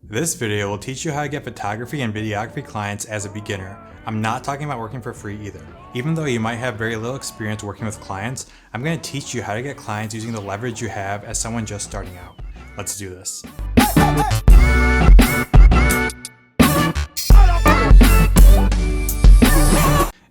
This video will teach you how to get photography and videography clients as a beginner. I'm not talking about working for free either. Even though you might have very little experience working with clients, I'm going to teach you how to get clients using the leverage you have as someone just starting out. Let's do this.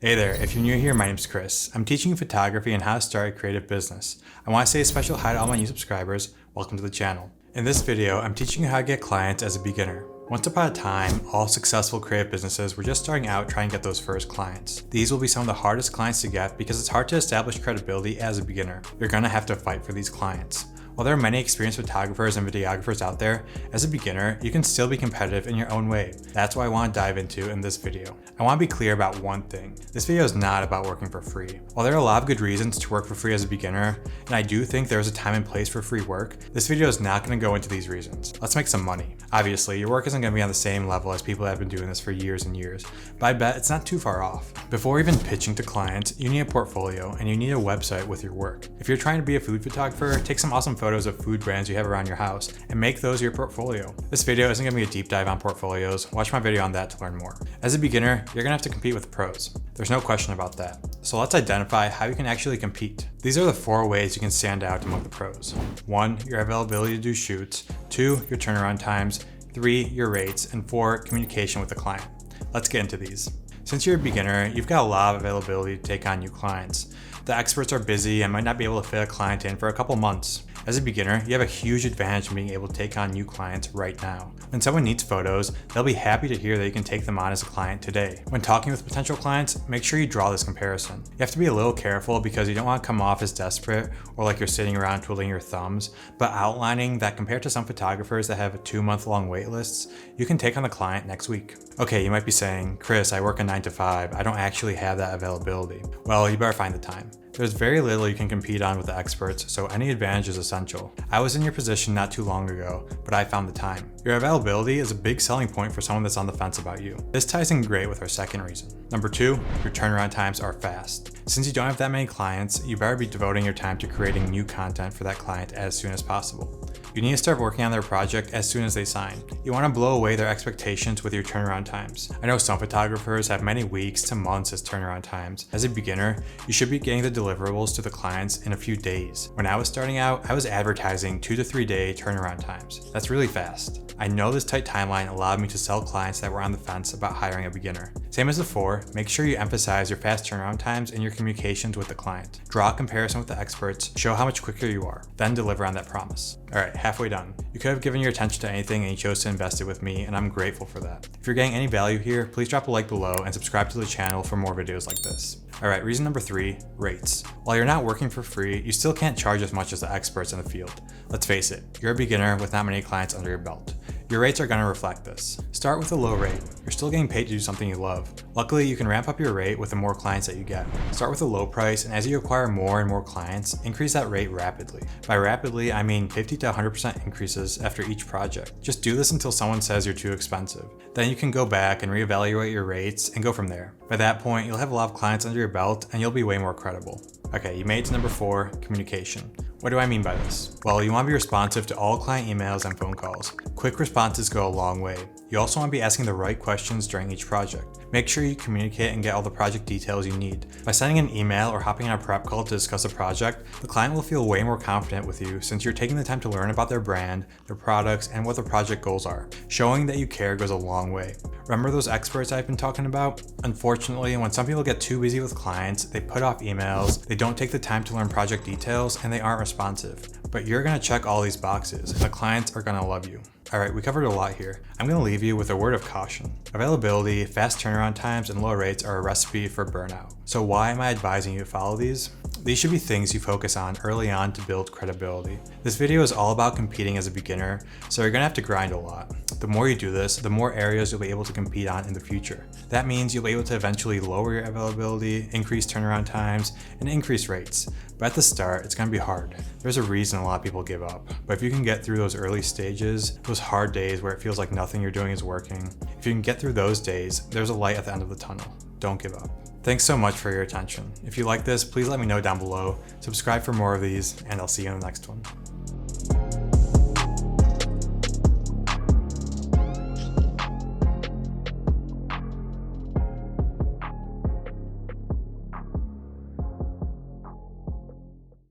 Hey there, if you're new here, my name's Chris. I'm teaching you photography and how to start a creative business. I want to say a special hi to all my new subscribers. Welcome to the channel. In this video, I'm teaching you how to get clients as a beginner. Once upon a time, all successful creative businesses were just starting out trying to get those first clients. These will be some of the hardest clients to get because it's hard to establish credibility as a beginner. You're gonna have to fight for these clients. While there are many experienced photographers and videographers out there, as a beginner, you can still be competitive in your own way. That's what I want to dive into in this video. I want to be clear about one thing. This video is not about working for free. While there are a lot of good reasons to work for free as a beginner, and I do think there is a time and place for free work, this video is not going to go into these reasons. Let's make some money. Obviously, your work isn't going to be on the same level as people that have been doing this for years and years, but I bet it's not too far off. Before even pitching to clients, you need a portfolio and you need a website with your work. If you're trying to be a food photographer, take some awesome photos of food brands you have around your house and make those your portfolio. This video isn't going to be a deep dive on portfolios. Watch my video on that to learn more. As a beginner, you're going to have to compete with the pros. There's no question about that. So let's identify how you can actually compete. These are the 4 ways you can stand out among the pros. 1, your availability to do shoots. 2, your turnaround times. 3, your rates. And 4, communication with the client. Let's get into these. Since you're a beginner, you've got a lot of availability to take on new clients. The experts are busy and might not be able to fit a client in for a couple months. As a beginner, you have a huge advantage in being able to take on new clients right now. When someone needs photos, they'll be happy to hear that you can take them on as a client today. When talking with potential clients, make sure you draw this comparison. You have to be a little careful because you don't want to come off as desperate or like you're sitting around twiddling your thumbs, but outlining that compared to some photographers that have 2-month-long wait lists, you can take on the client next week. Okay, you might be saying, Chris, I work a 9 to 5. I don't actually have that availability. Well, you better find the time. There's very little you can compete on with the experts, so any advantage is essential. I was in your position not too long ago, but I found the time. Your availability is a big selling point for someone that's on the fence about you. This ties in great with our second reason. Number 2, your turnaround times are fast. Since you don't have that many clients, you better be devoting your time to creating new content for that client as soon as possible. You need to start working on their project as soon as they sign. You want to blow away their expectations with your turnaround times. I know some photographers have many weeks to months as turnaround times. As a beginner, you should be getting the deliverables to the clients in a few days. When I was starting out, I was advertising 2 to 3 day turnaround times. That's really fast. I know this tight timeline allowed me to sell clients that were on the fence about hiring a beginner. Same as before, make sure you emphasize your fast turnaround times in your communications with the client. Draw a comparison with the experts, show how much quicker you are, then deliver on that promise. Alright, halfway done. You could have given your attention to anything and you chose to invest it with me, and I'm grateful for that. If you're getting any value here, please drop a like below and subscribe to the channel for more videos like this. Alright, reason number 3, rates. While you're not working for free, you still can't charge as much as the experts in the field. Let's face it, you're a beginner with not many clients under your belt. Your rates are going to reflect this. Start with a low rate. You're still getting paid to do something you love. Luckily, you can ramp up your rate with the more clients that you get. Start with a low price, and as you acquire more and more clients, increase that rate rapidly. By rapidly, I mean 50 to 100% increases after each project. Just do this until someone says you're too expensive. Then you can go back and reevaluate your rates and go from there. By that point, you'll have a lot of clients under your belt and you'll be way more credible. Okay, you made it to number 4, communication. What do I mean by this? Well, you want to be responsive to all client emails and phone calls. Quick responses go a long way. You also want to be asking the right questions during each project. Make sure you communicate and get all the project details you need. By sending an email or hopping on a prep call to discuss a project, the client will feel way more confident with you since you're taking the time to learn about their brand, their products, and what the project goals are. Showing that you care goes a long way. Remember those experts I've been talking about? Unfortunately, when some people get too busy with clients, they put off emails, they don't take the time to learn project details, and they aren't responsive. But you're going to check all these boxes, and the clients are going to love you. Alright, we covered a lot here. I'm going to leave you with a word of caution. Availability, fast turnaround times, and low rates are a recipe for burnout. So why am I advising you to follow these? These should be things you focus on early on to build credibility. This video is all about competing as a beginner, so you're going to have to grind a lot. The more you do this, the more areas you'll be able to compete on in the future. That means you'll be able to eventually lower your availability, increase turnaround times, and increase rates. But at the start, it's going to be hard. There's a reason a lot of people give up. But if you can get through those early stages, those hard days where it feels like nothing you're doing is working, if you can get through those days, there's a light at the end of the tunnel. Don't give up. Thanks so much for your attention. If you like this, please let me know down below. Subscribe for more of these, and I'll see you in the next one.